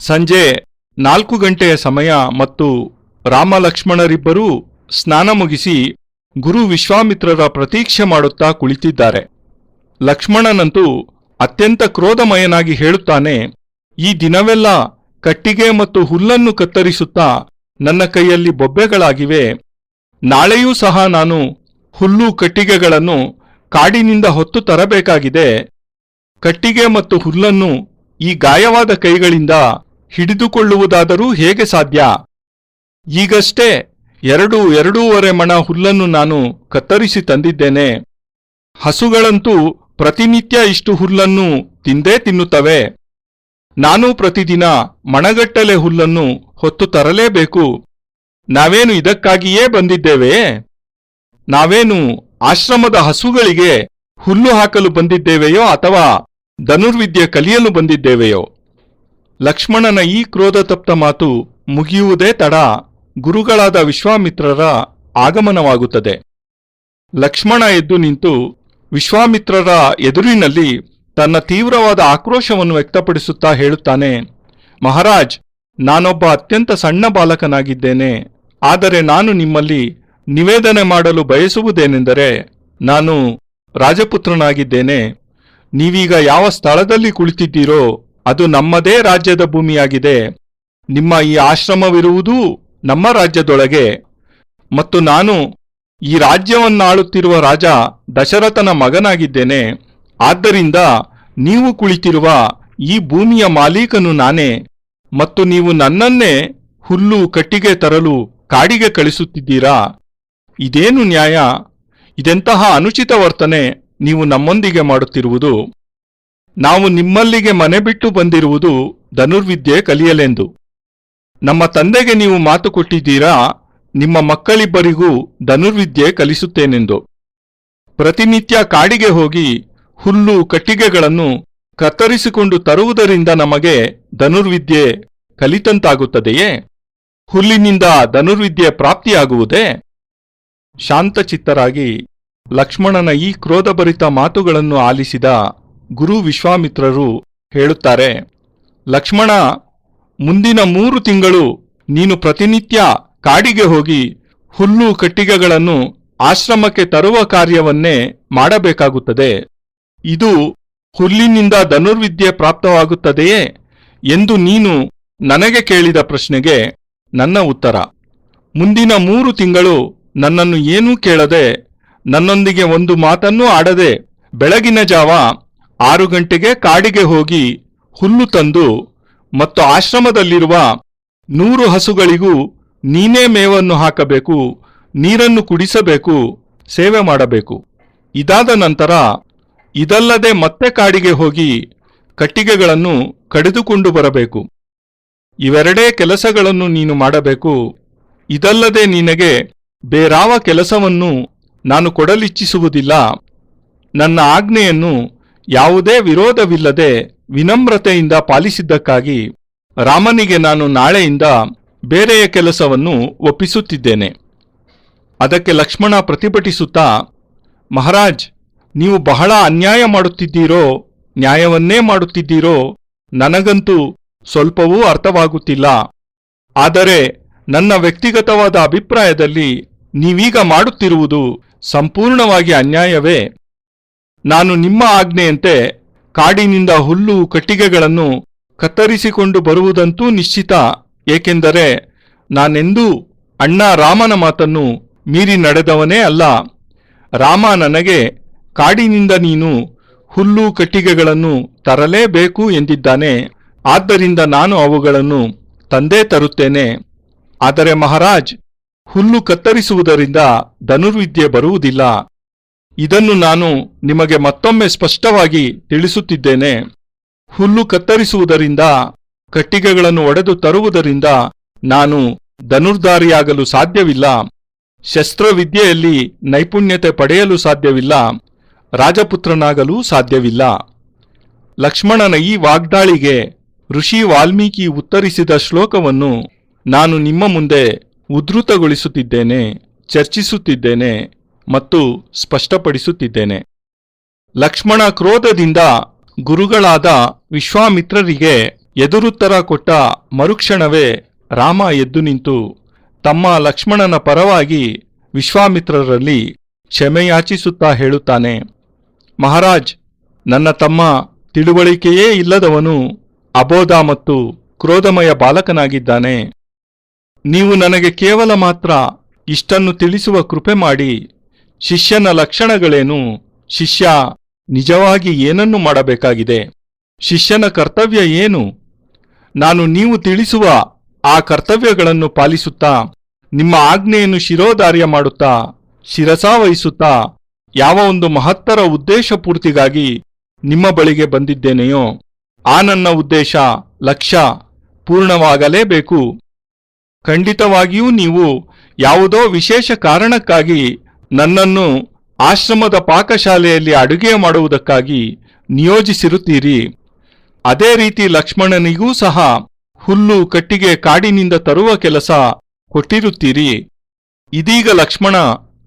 ಸಂಜೆ 4 ಗಂಟೆಯ ಸಮಯ ಮತ್ತು ರಾಮ ಲಕ್ಷ್ಮಣರಿಬ್ಬರೂ ಸ್ನಾನ ಮುಗಿಸಿ ಗುರು ವಿಶ್ವಾಮಿತ್ರರ ಪ್ರತೀಕ್ಷೆ ಮಾಡುತ್ತಾ ಕುಳಿತಿದ್ದಾರೆ. ಲಕ್ಷ್ಮಣನಂತೂ ಅತ್ಯಂತ ಕ್ರೋಧಮಯನಾಗಿ ಹೇಳುತ್ತಾನೆ, ಈ ದಿನವೆಲ್ಲ ಕಟ್ಟಿಗೆ ಮತ್ತು ಹುಲ್ಲನ್ನು ಕತ್ತರಿಸುತ್ತಾ ನನ್ನ ಕೈಯಲ್ಲಿ ಬೊಬ್ಬೆಗಳಾಗಿವೆ, ನಾಳೆಯೂ ಸಹ ನಾನು ಹುಲ್ಲು ಕಟ್ಟಿಗೆಗಳನ್ನು ಕಾಡಿನಿಂದ ಹೊತ್ತು ತರಬೇಕಾಗಿದೆ. ಕಟ್ಟಿಗೆ ಮತ್ತು ಹುಲ್ಲನ್ನು ಈ ಗಾಯವಾದ ಕೈಗಳಿಂದ ಹಿಡಿದುಕೊಳ್ಳುವುದಾದರೂ ಹೇಗೆ ಸಾಧ್ಯ? ಈಗಷ್ಟೇ 2.5 ಮಣ ಹುಲ್ಲನ್ನು ನಾನು ಕತ್ತರಿಸಿ ತಂದಿದ್ದೇನೆ. ಹಸುಗಳಂತೂ ಪ್ರತಿನಿತ್ಯ ಇಷ್ಟು ಹುಲ್ಲನ್ನು ತಿಂದೇ ತಿನ್ನುತ್ತವೆ. ನಾನು ಪ್ರತಿದಿನ ಮಣಗಟ್ಟಲೆ ಹುಲ್ಲನ್ನು ಹೊತ್ತು ತರಲೇಬೇಕು. ನಾವೇನು ಇದಕ್ಕಾಗಿಯೇ ಬಂದಿದ್ದೇವೆ? ನಾವೇನು ಆಶ್ರಮದ ಹಸುಗಳಿಗೆ ಹುಲ್ಲು ಹಾಕಲು ಬಂದಿದ್ದೇವೆಯೋ ಅಥವಾ ಧನುರ್ವಿದ್ಯೆ ಕಲಿಯಲು ಬಂದಿದ್ದೇವೆಯೋ? ಲಕ್ಷ್ಮಣನ ಈ ಕ್ರೋಧತಪ್ತ ಮಾತು ಮುಗಿಯುವುದೇ ತಡ ಗುರುಗಳಾದ ವಿಶ್ವಾಮಿತ್ರರ ಆಗಮನವಾಗುತ್ತದೆ. ಲಕ್ಷ್ಮಣ ಎದ್ದು ನಿಂತು ವಿಶ್ವಾಮಿತ್ರರ ಎದುರಿನಲ್ಲಿ ತನ್ನ ತೀವ್ರವಾದ ಆಕ್ರೋಶವನ್ನು ವ್ಯಕ್ತಪಡಿಸುತ್ತಾ ಹೇಳುತ್ತಾನೆ, ಮಹಾರಾಜ್, ನಾನೊಬ್ಬ ಅತ್ಯಂತ ಸಣ್ಣ ಬಾಲಕನಾಗಿದ್ದೇನೆ, ಆದರೆ ನಾನು ನಿಮ್ಮಲ್ಲಿ ನಿವೇದನೆ ಮಾಡಲು ಬಯಸುವುದೇನೆಂದರೆ, ನಾನು ರಾಜಪುತ್ರನಾಗಿದ್ದೇನೆ. ನೀವೀಗ ಯಾವ ಸ್ಥಳದಲ್ಲಿ ಕುಳಿತಿದ್ದೀರೋ ಅದು ನಮ್ಮದೇ ರಾಜ್ಯದ ಭೂಮಿಯಾಗಿದೆ. ನಿಮ್ಮ ಈ ಆಶ್ರಮವಿರುವುದೂ ನಮ್ಮ ರಾಜ್ಯದೊಳಗೆ, ಮತ್ತು ನಾನು ಈ ರಾಜ್ಯವನ್ನಾಳುತ್ತಿರುವ ರಾಜ ದಶರಥನ ಮಗನಾಗಿದ್ದೇನೆ. ಆದ್ದರಿಂದ ನೀವು ಕುಳಿತಿರುವ ಈ ಭೂಮಿಯ ಮಾಲೀಕನು ನಾನೇ, ಮತ್ತು ನೀವು ನನ್ನನ್ನೇ ಹುಲ್ಲು ಕಟ್ಟಿಗೆ ತರಲು ಕಾಡಿಗೆ ಕಳಿಸುತ್ತಿದ್ದೀರಾ? ಇದೇನು ನ್ಯಾಯ? ಇದೆಂತಹ ಅನುಚಿತ ವರ್ತನೆ ನೀವು ನಮ್ಮೊಂದಿಗೆ ಮಾಡುತ್ತಿರುವುದು? ನಾವು ನಿಮ್ಮಲ್ಲಿಗೆ ಮನೆ ಬಿಟ್ಟು ಬಂದಿರುವುದು ಧನುರ್ವಿದ್ಯೆ ಕಲಿಯಲೆಂದು. ನಮ್ಮ ತಂದೆಗೆ ನೀವು ಮಾತು ಕೊಟ್ಟಿದ್ದೀರಾ, ನಿಮ್ಮ ಮಕ್ಕಳಿಬ್ಬರಿಗೂ ಧನುರ್ವಿದ್ಯೆ ಕಲಿಸುತ್ತೇನೆಂದು. ಪ್ರತಿನಿತ್ಯ ಕಾಡಿಗೆ ಹೋಗಿ ಹುಲ್ಲು ಕಟ್ಟಿಗೆಗಳನ್ನು ಕತ್ತರಿಸಿಕೊಂಡು ತರುವುದರಿಂದ ನಮಗೆ ಧನುರ್ವಿದ್ಯೆ ಕಲಿತಂತಾಗುತ್ತದೆಯೇ? ಹುಲ್ಲಿನಿಂದ ಧನುರ್ವಿದ್ಯೆ ಪ್ರಾಪ್ತಿಯಾಗುವುದೇ? ಶಾಂತಚಿತ್ತರಾಗಿ ಲಕ್ಷ್ಮಣನ ಈ ಕ್ರೋಧಭರಿತ ಮಾತುಗಳನ್ನು ಆಲಿಸಿದ ಗುರು ವಿಶ್ವಾಮಿತ್ರರು ಹೇಳುತ್ತಾರೆ, ಲಕ್ಷ್ಮಣ, ಮುಂದಿನ 3 ತಿಂಗಳು ನೀನು ಪ್ರತಿನಿತ್ಯ ಕಾಡಿಗೆ ಹೋಗಿ ಹುಲ್ಲು ಕಟ್ಟಿಗೆಗಳನ್ನು ಆಶ್ರಮಕ್ಕೆ ತರುವ ಕಾರ್ಯವನ್ನೇ ಮಾಡಬೇಕಾಗುತ್ತದೆ. ಇದು ಹುಲ್ಲಿನಿಂದ ಧನುರ್ವಿದ್ಯೆ ಪ್ರಾಪ್ತವಾಗುತ್ತದೆಯೇ ಎಂದು ನೀನು ನನಗೆ ಕೇಳಿದ ಪ್ರಶ್ನೆಗೆ ನನ್ನ ಉತ್ತರ, ಮುಂದಿನ 3 ತಿಂಗಳು ನನ್ನನ್ನು ಏನೂ ಕೇಳದೆ, ನನ್ನೊಂದಿಗೆ ಒಂದು ಮಾತನ್ನೂ ಆಡದೆ, ಬೆಳಗಿನ ಜಾವ 6 ಗಂಟೆಗೆ ಕಾಡಿಗೆ ಹೋಗಿ ಹುಲ್ಲು ತಂದು ಮತ್ತು ಆಶ್ರಮದಲ್ಲಿರುವ 100 ಹಸುಗಳಿಗೂ ನೀನೇ ಮೇವನ್ನು ಹಾಕಬೇಕು, ನೀರನ್ನು ಕುಡಿಸಬೇಕು, ಸೇವೆ ಮಾಡಬೇಕು. ಇದಾದ ನಂತರ ಇದಲ್ಲದೆ ಮತ್ತೆ ಕಾಡಿಗೆ ಹೋಗಿ ಕಟ್ಟಿಗೆಗಳನ್ನು ಕಡಿದುಕೊಂಡು ಬರಬೇಕು. ಇವೆರಡೇ ಕೆಲಸಗಳನ್ನು ನೀನು ಮಾಡಬೇಕು. ಇದಲ್ಲದೆ ನಿನಗೆ ಬೇರಾವ ಕೆಲಸವನ್ನು ನಾನು ಕೊಡಲಿಚ್ಛಿಸುವುದಿಲ್ಲ. ನನ್ನ ಆಜ್ಞೆಯನ್ನು ಯಾವುದೇ ವಿರೋಧವಿಲ್ಲದೆ ವಿನಮ್ರತೆಯಿಂದ ಪಾಲಿಸಿದ್ದಕ್ಕಾಗಿ ರಾಮನಿಗೆ ನಾನು ನಾಳೆಯಿಂದ ಬೇರೆಯ ಕೆಲಸವನ್ನು ಒಪ್ಪಿಸುತ್ತಿದ್ದೇನೆ. ಅದಕ್ಕೆ ಲಕ್ಷ್ಮಣ ಪ್ರತಿಭಟಿಸುತ್ತಾ, ಮಹಾರಾಜ್, ನೀವು ಬಹಳ ಅನ್ಯಾಯ ಮಾಡುತ್ತಿದ್ದೀರೋ, ನ್ಯಾಯವನ್ನೇ ಮಾಡುತ್ತಿದ್ದೀರೋ ನನಗಂತೂ ಸ್ವಲ್ಪವೂ ಅರ್ಥವಾಗುತ್ತಿಲ್ಲ. ಆದರೆ ನನ್ನ ವ್ಯಕ್ತಿಗತವಾದ ಅಭಿಪ್ರಾಯದಲ್ಲಿ ನೀವೀಗ ಮಾಡುತ್ತಿರುವುದು ಸಂಪೂರ್ಣವಾಗಿ ಅನ್ಯಾಯವೇ. ನಾನು ನಿಮ್ಮ ಆಜ್ಞೆಯಂತೆ ಕಾಡಿನಿಂದ ಹುಲ್ಲು ಕಟ್ಟಿಗೆಗಳನ್ನು ಕತ್ತರಿಸಿಕೊಂಡು ಬರುವುದಂತೂ ನಿಶ್ಚಿತ. ಏಕೆಂದರೆ ನಾನೆಂದೂ ಅಣ್ಣ ರಾಮನ ಮಾತನ್ನು ಮೀರಿ ನಡೆದವನೇ ಅಲ್ಲ. ರಾಮ ನನಗೆ ಕಾಡಿನಿಂದ ನೀನು ಹುಲ್ಲು ಕಟ್ಟಿಗೆಗಳನ್ನು ತರಲೇಬೇಕು ಎಂದಿದ್ದಾನೆ. ಆದ್ದರಿಂದ ನಾನು ಅವುಗಳನ್ನು ತಂದೇ ತರುತ್ತೇನೆ. ಆದರೆ ಮಹಾರಾಜ್, ಹುಲ್ಲು ಕತ್ತರಿಸುವುದರಿಂದ ಧನುರ್ವಿದ್ಯೆ ಬರುವುದಿಲ್ಲ. ಇದನ್ನು ನಾನು ನಿಮಗೆ ಮತ್ತೊಮ್ಮೆ ಸ್ಪಷ್ಟವಾಗಿ ತಿಳಿಸುತ್ತಿದ್ದೇನೆ. ಹುಲ್ಲು ಕತ್ತರಿಸುವುದರಿಂದ, ಕಟ್ಟಿಗೆಗಳನ್ನು ಒಡೆದು ತರುವುದರಿಂದ ನಾನು ಧನುರ್ಧಾರಿಯಾಗಲು ಸಾಧ್ಯವಿಲ್ಲ. ಶಸ್ತ್ರವಿದ್ಯೆಯಲ್ಲಿ ನೈಪುಣ್ಯತೆ ಪಡೆಯಲು ಸಾಧ್ಯವಿಲ್ಲ. ರಾಜಪುತ್ರನಾಗಲೂ ಸಾಧ್ಯವಿಲ್ಲ. ಲಕ್ಷ್ಮಣನ ಈ ವಾಗ್ದಾಳಿಗೆ ಋಷಿ ವಾಲ್ಮೀಕಿ ಉತ್ತರಿಸಿದ ಶ್ಲೋಕವನ್ನು ನಾನು ನಿಮ್ಮ ಮುಂದೆ ಉದ್ಧೃತಗೊಳಿಸುತ್ತಿದ್ದೇನೆ, ಚರ್ಚಿಸುತ್ತಿದ್ದೇನೆ ಮತ್ತು ಸ್ಪಷ್ಟಪಡಿಸುತ್ತಿದ್ದೇನೆ. ಲಕ್ಷ್ಮಣ ಕ್ರೋಧದಿಂದ ಗುರುಗಳಾದ ವಿಶ್ವಾಮಿತ್ರರಿಗೆ ಎದುರುತ್ತರ ಕೊಟ್ಟ ಮರುಕ್ಷಣವೇ ರಾಮ ಎದ್ದು ನಿಂತು ತಮ್ಮ ಲಕ್ಷ್ಮಣನ ಪರವಾಗಿ ವಿಶ್ವಾಮಿತ್ರರಲ್ಲಿ ಕ್ಷಮೆಯಾಚಿಸುತ್ತಾ ಹೇಳುತ್ತಾನೆ, ಮಹಾರಾಜ್, ನನ್ನ ತಮ್ಮ ತಿಳುವಳಿಕೆಯೇ ಇಲ್ಲದವನು, ಅಬೋಧ ಮತ್ತು ಕ್ರೋಧಮಯ ಬಾಲಕನಾಗಿದ್ದಾನೆ. ನೀವು ನನಗೆ ಕೇವಲ ಮಾತ್ರ ಇಷ್ಟನ್ನು ತಿಳಿಸುವ ಕೃಪೆ ಮಾಡಿ, ಶಿಷ್ಯನ ಲಕ್ಷಣಗಳೇನು? ಶಿಷ್ಯ ನಿಜವಾಗಿ ಏನನ್ನು ಮಾಡಬೇಕಾಗಿದೆ? ಶಿಷ್ಯನ ಕರ್ತವ್ಯ ಏನು? ನಾನು ನೀವು ತಿಳಿಸುವ ಆ ಕರ್ತವ್ಯಗಳನ್ನು ಪಾಲಿಸುತ್ತಾ, ನಿಮ್ಮ ಆಜ್ಞೆಯನ್ನು ಶಿರೋಧಾರ್ಯ ಮಾಡುತ್ತಾ, ಶಿರಸಾವಹಿಸುತ್ತಾ, ಯಾವ ಒಂದು ಮಹತ್ತರ ಉದ್ದೇಶ ಪೂರ್ತಿಗಾಗಿ ನಿಮ್ಮ ಬಳಿಗೆ ಬಂದಿದ್ದೇನೆಯೋ ಆ ನನ್ನ ಉದ್ದೇಶ, ಲಕ್ಷ್ಯ ಪೂರ್ಣವಾಗಲೇಬೇಕು. ಖಂಡಿತವಾಗಿಯೂ ನೀವು ಯಾವುದೋ ವಿಶೇಷ ಕಾರಣಕ್ಕಾಗಿ ನನ್ನನ್ನು ಆಶ್ರಮದ ಪಾಕಶಾಲೆಯಲ್ಲಿ ಅಡುಗೆ ಮಾಡುವುದಕ್ಕಾಗಿ ನಿಯೋಜಿಸಿರುತ್ತೀರಿ. ಅದೇ ರೀತಿ ಲಕ್ಷ್ಮಣನಿಗೂ ಸಹ ಹುಲ್ಲು ಕಟ್ಟಿಗೆ ಕಾಡಿನಿಂದ ತರುವ ಕೆಲಸ ಕೊಟ್ಟಿರುತ್ತೀರಿ. ಇದೀಗ ಲಕ್ಷ್ಮಣ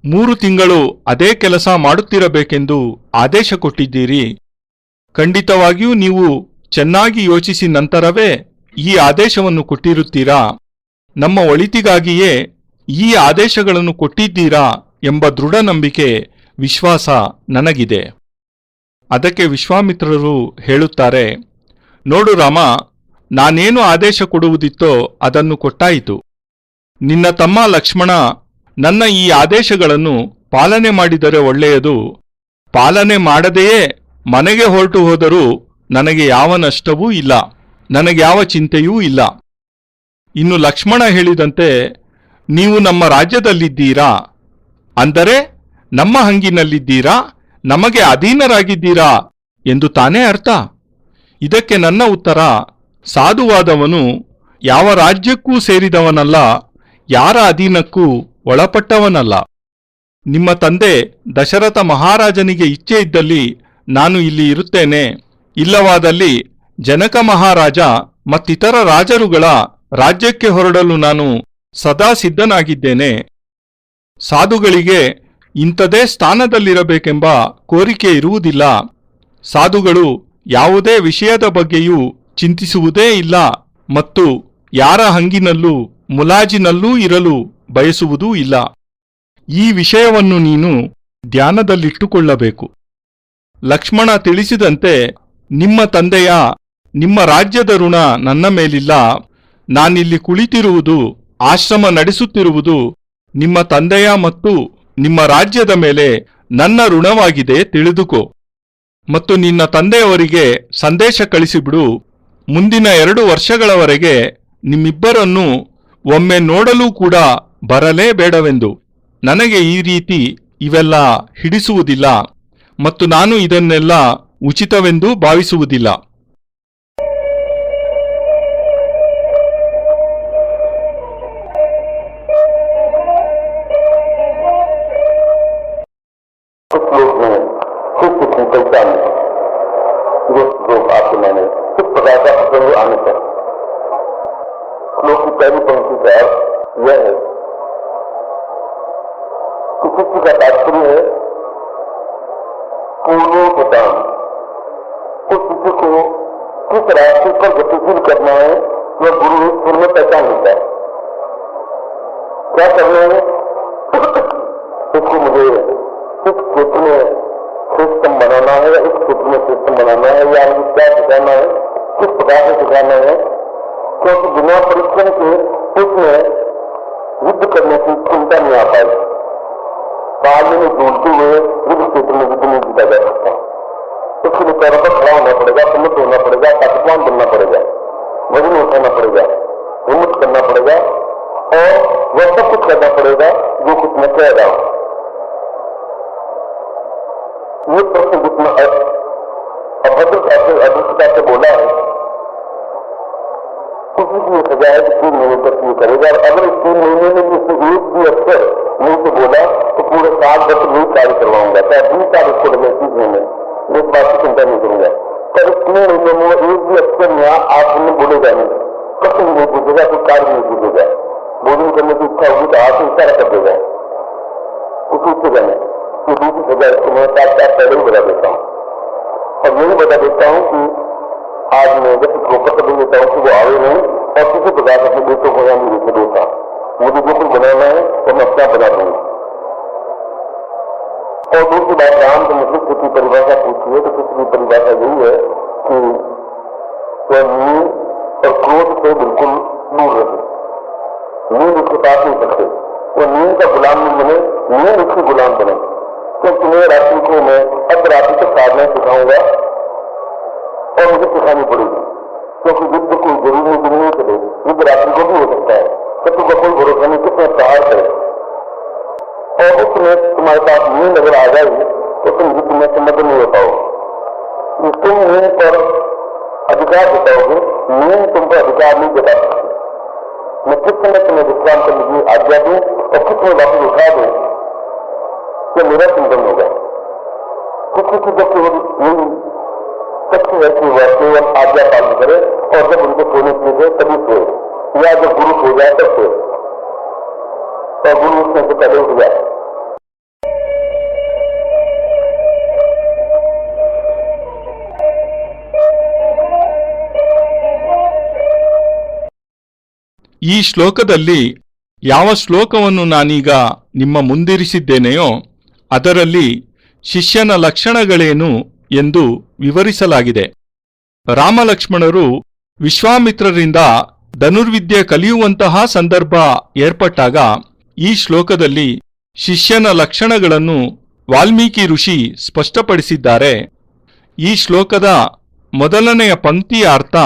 3 ತಿಂಗಳು ಅದೇ ಕೆಲಸ ಮಾಡುತ್ತಿರಬೇಕೆಂದು ಆದೇಶ ಕೊಟ್ಟಿದ್ದೀರಿ. ಖಂಡಿತವಾಗಿಯೂ ನೀವು ಚೆನ್ನಾಗಿ ಯೋಚಿಸಿ ನಂತರವೇ ಈ ಆದೇಶವನ್ನು ಕೊಟ್ಟಿರುತ್ತೀರಾ? ನಮ್ಮ ಒಳಿತಿಗಾಗಿಯೇ ಈ ಆದೇಶಗಳನ್ನು ಕೊಟ್ಟಿದ್ದೀರಾ ಎಂಬ ದೃಢ ನಂಬಿಕೆ, ವಿಶ್ವಾಸ ನನಗಿದೆ. ಅದಕ್ಕೆ ವಿಶ್ವಾಮಿತ್ರರು ಹೇಳುತ್ತಾರೆ, ನೋಡು ರಾಮ, ನಾನೇನು ಆದೇಶ ಕೊಡುವುದಿತ್ತೋ ಅದನ್ನು ಕೊಟ್ಟಾಯಿತು. ನಿನ್ನ ತಮ್ಮ ಲಕ್ಷ್ಮಣ ನನ್ನ ಈ ಆದೇಶಗಳನ್ನು ಪಾಲನೆ ಮಾಡಿದರೆ ಒಳ್ಳೆಯದು. ಪಾಲನೆ ಮಾಡದೆಯೇ ಮನೆಗೆ ಹೊರಟು ಹೋದರೂ ನನಗೆ ಯಾವ ನಷ್ಟವೂ ಇಲ್ಲ, ನನಗ್ಯಾವ ಚಿಂತೆಯೂ ಇಲ್ಲ. ಇನ್ನು ಲಕ್ಷ್ಮಣ ಹೇಳಿದಂತೆ ನೀವು ನಮ್ಮ ರಾಜ್ಯದಲ್ಲಿದ್ದೀರಾ, ಅಂದರೆ ನಮ್ಮ ಹಂಗಿನಲ್ಲಿದ್ದೀರಾ, ನಮಗೆ ಅಧೀನರಾಗಿದ್ದೀರಾ ಎಂದು ತಾನೇ ಅರ್ಥ. ಇದಕ್ಕೆ ನನ್ನ ಉತ್ತರ, ಸಾಧುವಾದವನು ಯಾವ ರಾಜ್ಯಕ್ಕೂ ಸೇರಿದವನಲ್ಲ, ಯಾರ ಅಧೀನಕ್ಕೂ ಒಳಪಟ್ಟವನಲ್ಲ. ನಿಮ್ಮ ತಂದೆ ದಶರಥ ಮಹಾರಾಜನಿಗೆ ಇಚ್ಛೆ ಇದ್ದಲ್ಲಿ ನಾನು ಇಲ್ಲಿ ಇರುತ್ತೇನೆ, ಇಲ್ಲವಾದಲ್ಲಿ ಜನಕ ಮಹಾರಾಜ ಮತ್ತಿತರ ರಾಜರುಗಳ ರಾಜ್ಯಕ್ಕೆ ಹೊರಡಲು ನಾನು ಸದಾ ಸಿದ್ಧನಾಗಿದ್ದೇನೆ. ಸಾಧುಗಳಿಗೆ ಇಂಥದೇ ಸ್ಥಾನದಲ್ಲಿರಬೇಕೆಂಬ ಕೋರಿಕೆ ಇರುವುದಿಲ್ಲ. ಸಾಧುಗಳು ಯಾವುದೇ ವಿಷಯದ ಬಗ್ಗೆಯೂ ಚಿಂತಿಸುವುದೇ ಇಲ್ಲ ಮತ್ತು ಯಾರ ಹಂಗಿನಲ್ಲೂ ಮುಲಾಜಿನಲ್ಲೂ ಇರಲು ಬಯಸುವುದೂ ಇಲ್ಲ. ಈ ವಿಷಯವನ್ನು ನೀನು ಧ್ಯಾನದಲ್ಲಿಟ್ಟುಕೊಳ್ಳಬೇಕು. ಲಕ್ಷ್ಮಣ ತಿಳಿಸಿದಂತೆ ನಿಮ್ಮ ತಂದೆಯ, ನಿಮ್ಮ ರಾಜ್ಯದ ಋಣ ನನ್ನ ಮೇಲಿಲ್ಲ. ನಾನಿಲ್ಲಿ ಕುಳಿತಿರುವುದು, ಆಶ್ರಮ ನಡೆಸುತ್ತಿರುವುದು ನಿಮ್ಮ ತಂದೆಯ ಮತ್ತು ನಿಮ್ಮ ರಾಜ್ಯದ ಮೇಲೆ ನನ್ನ ಋಣವಾಗಿದೆ ತಿಳಿದುಕೋ. ಮತ್ತು ನಿನ್ನ ತಂದೆಯವರಿಗೆ ಸಂದೇಶ ಕಳಿಸಿಬಿಡು, ಮುಂದಿನ 2 ವರ್ಷಗಳವರೆಗೆ ನಿಮ್ಮಿಬ್ಬರನ್ನೂ ಒಮ್ಮೆ ನೋಡಲೂ ಕೂಡ ಬರಲೇಬೇಡವೆಂದು. ನನಗೆ ಈ ರೀತಿ ಇವೆಲ್ಲ ಹಿಡಿಸುವುದಿಲ್ಲ ಮತ್ತು ನಾನು ಇದನ್ನೆಲ್ಲ ಉಚಿತವೆಂದೂ ಭಾವಿಸುವುದಿಲ್ಲ. पहली पंक्ति का अर्थ यह है कि शिष्य का तात्पर्य है पूर्णोपदान। उस शिष्य को किस रास्ते पर गतिशील करना है वह गुरु स्कूल में पहचान लेता है। क्या करना है, इसको मुझे इस क्षेत्र में सिस्टम बनाना है या इस क्षेत्र में सिस्टम बनाना है, या मुझे क्या सिखाना है, किस प्रकार से सिखाना है। क्योंकि बिना परिश्रम के उसमें युद्ध करने की चिंता नहीं आ पाई। तालमेल में जोड़ते हुए युद्ध क्षेत्र में युद्ध नहीं जीता जा सकता। उसके लिए पैरों पर खड़ा होना पड़ेगा, सम्मत होना पड़ेगा, ताकतवान बनना पड़ेगा, वजन उठाना पड़ेगा, हिम्मत करना पड़ेगा और वह सब कुछ करना पड़ेगा जो कुछ मैं कह रहा हूं। ये प्रश्न जितना अभद्रता से बोला है उसी की सजा है कि 3 महीने तक ये करेगा। और अगर इस 3 महीने में जिससे एक भी अक्षर मुंह से बोला तो पूरे 7 वर्ष यही कार्य करवाऊंगा, चाहे 20 साल इसको लगे सीखने में, मैं इस बात की चिंता नहीं करूंगा। पर इस 3 महीने में एक भी अक्षर यहाँ आप उन्हें बोलेगा नहीं, कष्ट भी नहीं पूछेगा, कोई कार्य नहीं पूछेगा। भोजन करने की इच्छा होगी तो हाथ से इशारा कर देगा, उसी सजा में। तो दूसरी सजा इसको मैं 4 पहले ही बता देता हूँ। और यही बता देता हूँ कि आज मैं जब रोकर कर देता हूँ कि वो आवे नहीं और किसी प्रकार अपने बेटों को या नहीं देता। मुझे जो कुछ बनाना है तो मैं अपना बना दूंगा। और दूसरी बात, राम के मुझे की परिभाषा पूछी है तो किसी परिभाषा यही है कि वह नींद और क्रोध से बिल्कुल दूर रहे। नींद उसके पास नहीं सकते, वो नींद का गुलाम नहीं बने, नींद उसके गुलाम बने। क्योंकि मैं रात्रि को मैं अर्धरात्रि तक साधना सिखाऊंगा और मुझे सिखानी पड़ेगी, क्योंकि युद्ध कोई जरूरी नहीं चलेगी, युद्ध रात्रि को भी हो सकता है, शत्रु का कोई भरोसा नहीं कितने प्रहार करे। और उसमें तुम्हारे पास नींद अगर आ जाए तो तुम युद्ध में समर्थ नहीं हो पाओगे। तुम नींद पर अधिकार जताओगे, नींद तुम पर अधिकार नहीं जता सकती। मैं किस समय तुम्हें विश्राम करने की आज्ञा दूं और किस समय वापस उठा दूं, यह मेरा चिंतन होगा। किसी की जब केवल नींद सबसे ऐसी वह केवल आज्ञा पालन करे और जब उनको सोने के लिए तभी सोए, या जब गुरु सो जाए तब सोए और गुरु उसमें से पहले उठ जाए। ಈ ಶ್ಲೋಕದಲ್ಲಿ ಯಾವ ಶ್ಲೋಕವನ್ನು ನಾನೀಗ ನಿಮ್ಮ ಮುಂದಿರಿಸಿದ್ದೇನೆಯೋ ಅದರಲ್ಲಿ ಶಿಷ್ಯನ ಲಕ್ಷಣಗಳೇನು ಎಂದು ವಿವರಿಸಲಾಗಿದೆ. ರಾಮಲಕ್ಷ್ಮಣರು ವಿಶ್ವಾಮಿತ್ರರಿಂದ ಧನುರ್ವಿದ್ಯೆ ಕಲಿಯುವಂತಹ ಸಂದರ್ಭ ಏರ್ಪಟ್ಟಾಗ ಈ ಶ್ಲೋಕದಲ್ಲಿ ಶಿಷ್ಯನ ಲಕ್ಷಣಗಳನ್ನು ವಾಲ್ಮೀಕಿ ಋಷಿ ಸ್ಪಷ್ಟಪಡಿಸಿದ್ದಾರೆ. ಈ ಶ್ಲೋಕದ ಮೊದಲನೆಯ ಪಂಕ್ತಿಯ ಅರ್ಥ,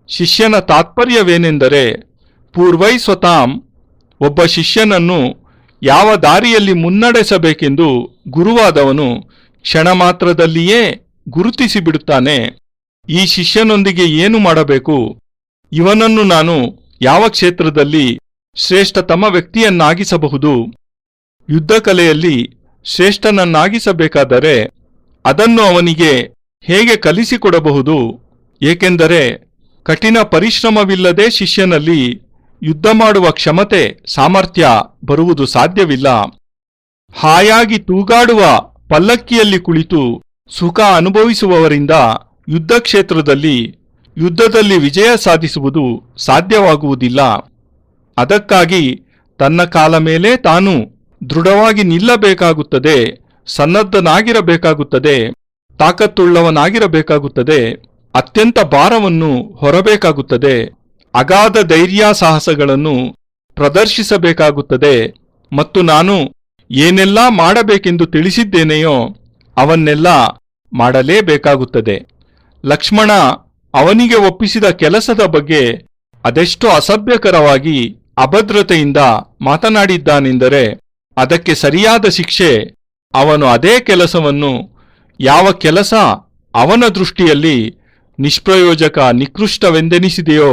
ಶಿಷ್ಯನ ತಾತ್ಪರ್ಯವೇನೆಂದರೆ ಪೂರ್ವೈ ಸ್ವತಾಂ, ಒಬ್ಬ ಶಿಷ್ಯನನ್ನು ಯಾವ ದಾರಿಯಲ್ಲಿ ಮುನ್ನಡೆಸಬೇಕೆಂದು ಗುರುವಾದವನು ಕ್ಷಣ ಮಾತ್ರದಲ್ಲಿಯೇ ಗುರುತಿಸಿಬಿಡುತ್ತಾನೆ. ಈ ಶಿಷ್ಯನೊಂದಿಗೆ ಏನು ಮಾಡಬೇಕು, ಇವನನ್ನು ನಾನು ಯಾವ ಕ್ಷೇತ್ರದಲ್ಲಿ ಶ್ರೇಷ್ಠತಮ ವ್ಯಕ್ತಿಯನ್ನಾಗಿಸಬಹುದು, ಯುದ್ಧ ಕಲೆಯಲ್ಲಿ ಶ್ರೇಷ್ಠನನ್ನಾಗಿಸಬೇಕಾದರೆ ಅದನ್ನು ಅವನಿಗೆ ಹೇಗೆ ಕಲಿಸಿಕೊಡಬಹುದು, ಏಕೆಂದರೆ ಕಠಿಣ ಪರಿಶ್ರಮವಿಲ್ಲದೆ ಶಿಷ್ಯನಲ್ಲಿ ಯುದ್ಧ ಮಾಡುವ ಕ್ಷಮತೆ ಸಾಮರ್ಥ್ಯ ಬರುವುದು ಸಾಧ್ಯವಿಲ್ಲ. ಹಾಯಾಗಿ ತೂಗಾಡುವ ಪಲ್ಲಕ್ಕಿಯಲ್ಲಿ ಕುಳಿತು ಸುಖ ಅನುಭವಿಸುವವರಿಂದ ಯುದ್ಧ ಯುದ್ಧದಲ್ಲಿ ವಿಜಯ ಸಾಧಿಸುವುದು ಸಾಧ್ಯವಾಗುವುದಿಲ್ಲ. ಅದಕ್ಕಾಗಿ ತನ್ನ ಕಾಲ ಮೇಲೆ ತಾನು ದೃಢವಾಗಿ ನಿಲ್ಲಬೇಕಾಗುತ್ತದೆ, ಸನ್ನದ್ಧನಾಗಿರಬೇಕಾಗುತ್ತದೆ, ತಾಕತ್ತುಳ್ಳವನಾಗಿರಬೇಕಾಗುತ್ತದೆ, ಅತ್ಯಂತ ಭಾರವನ್ನು ಹೊರಬೇಕಾಗುತ್ತದೆ, ಅಗಾಧ ಧೈರ್ಯ ಸಾಹಸಗಳನ್ನು ಪ್ರದರ್ಶಿಸಬೇಕಾಗುತ್ತದೆ ಮತ್ತು ನಾನು ಏನೆಲ್ಲ ಮಾಡಬೇಕೆಂದು ತಿಳಿಸಿದ್ದೇನೆಯೋ ಅವನ್ನೆಲ್ಲ ಮಾಡಲೇಬೇಕಾಗುತ್ತದೆ. ಲಕ್ಷ್ಮಣ ಅವನಿಗೆ ಒಪ್ಪಿಸಿದ ಕೆಲಸದ ಬಗ್ಗೆ ಅದೆಷ್ಟು ಅಸಭ್ಯಕರವಾಗಿ ಅಭದ್ರತೆಯಿಂದ ಮಾತನಾಡಿದ್ದಾನೆಂದರೆ ಅದಕ್ಕೆ ಸರಿಯಾದ ಶಿಕ್ಷೆ ಅವನು ಅದೇ ಕೆಲಸವನ್ನು, ಯಾವ ಕೆಲಸ ಅವನ ದೃಷ್ಟಿಯಲ್ಲಿ ನಿಷ್ಪ್ರಯೋಜಕ ನಿಕೃಷ್ಟವೆಂದೆನಿಸಿದೆಯೋ